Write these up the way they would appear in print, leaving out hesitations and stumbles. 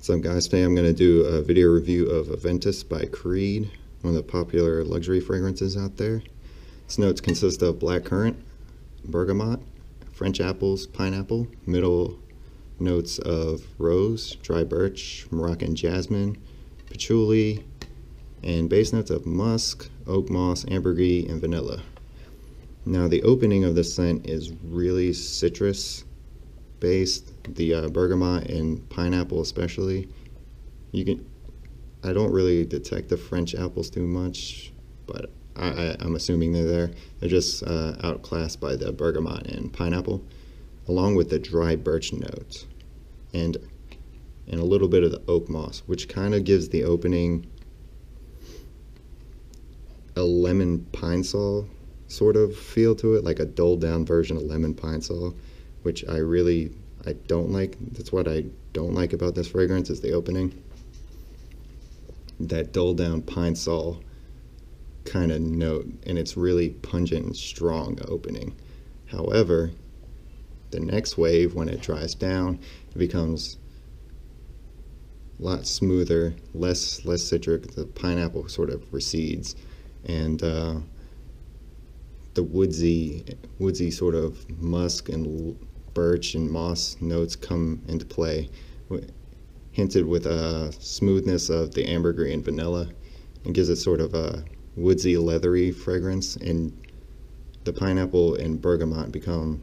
What's up guys, today I'm going to do a video review of Aventus by Creed, one of the popular luxury fragrances out there. Its notes consist of black currant, bergamot, French apples, pineapple, middle notes of rose, dry birch, Moroccan jasmine, patchouli, and base notes of musk, oak moss, ambergris, and vanilla. Now the opening of this scent is really citrus based, the bergamot and pineapple especially. I don't really detect the French apples too much, but I'm assuming they're there. They're just outclassed by the bergamot and pineapple, along with the dry birch note and a little bit of the oak moss, which kind of gives the opening a lemon pine sol sort of feel to it, like a dulled down version of lemon pine sol, which I don't like. That's what I don't like about this fragrance, is the opening. That dulled down pine sol kind of note, and it's really pungent and strong opening. However, the next wave, when it dries down, it becomes a lot smoother, less citric. The pineapple sort of recedes, and the woodsy sort of musk and birch and moss notes come into play, hinted with a smoothness of the ambergris and vanilla, and gives it sort of a woodsy, leathery fragrance. And the pineapple and bergamot become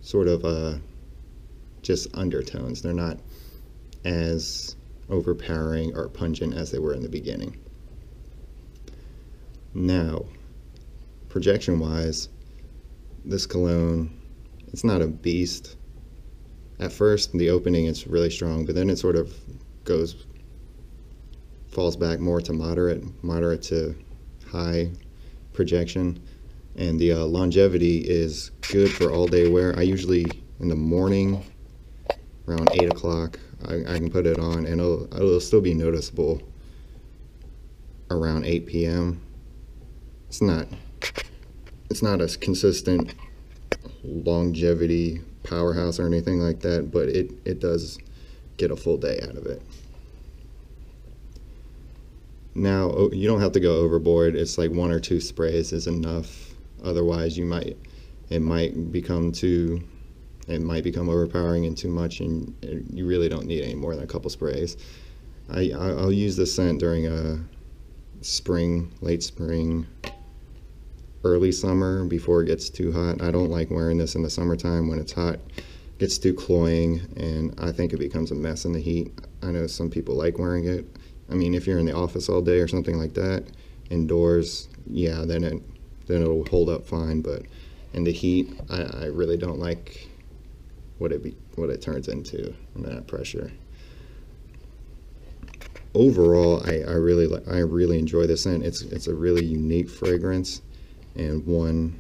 sort of just undertones. They're not as overpowering or pungent as they were in the beginning. Now, projection wise, this cologne, it's not a beast. At first, the opening is really strong, but then it sort of falls back more to moderate to high projection. And the longevity is good for all day wear. I usually, in the morning, around 8 o'clock, I can put it on, and it'll still be noticeable around 8 p.m. It's not a consistent longevity powerhouse or anything like that, but it does get a full day out of it. Now, you don't have to go overboard. It's like 1 or 2 sprays is enough. Otherwise, it might become overpowering and too much, and you really don't need any more than a couple sprays. I'll use this scent during a spring, late spring, early summer, before it gets too hot. I don't like wearing this in the summertime. When it's hot, it gets too cloying, and I think it becomes a mess in the heat. I know some people like wearing it. I mean, if you're in the office all day or something like that, indoors, yeah, then it'll hold up fine. But in the heat, I really don't like what it turns into and that pressure. Overall, I really enjoy this scent. It's a really unique fragrance, and one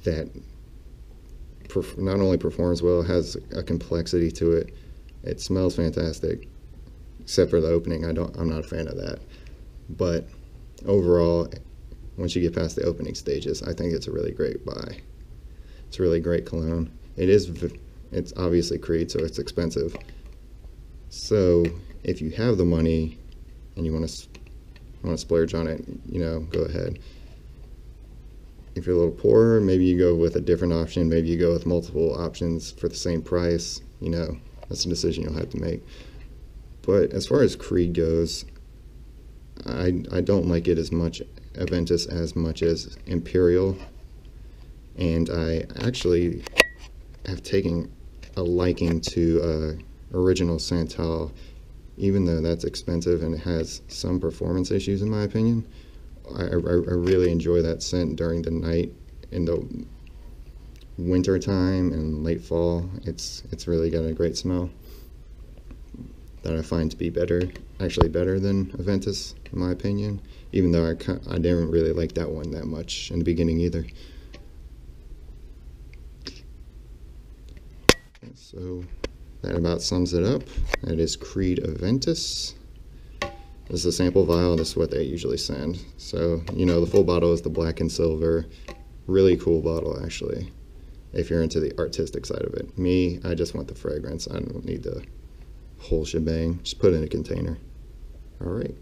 that not only performs well, has a complexity to it. It smells fantastic, except for the opening. I'm not a fan of that. But overall, once you get past the opening stages, I think it's a really great buy. It's a really great cologne. It's obviously Creed, so it's expensive. So if you have the money and you want to splurge on it, go ahead. If you're a little poorer, maybe you go with a different option. Maybe you go with multiple options for the same price. That's a decision you'll have to make. But as far as Creed goes, I don't like it as much, Aventus, as much as Imperial. And I actually have taken a liking to Original Santal, even though that's expensive and it has some performance issues in my opinion. I really enjoy that scent during the night, in the winter time and late fall. It's really got a great smell that I find to be actually better than Aventus in my opinion, even though I didn't really like that one that much in the beginning either. So that about sums it up. That is Creed Aventus. This is a sample vial. This is what they usually send. So, the full bottle is the black and silver. Really cool bottle, actually. if you're into the artistic side of it. Me, I just want the fragrance. I don't need the whole shebang. Just put it in a container. All right.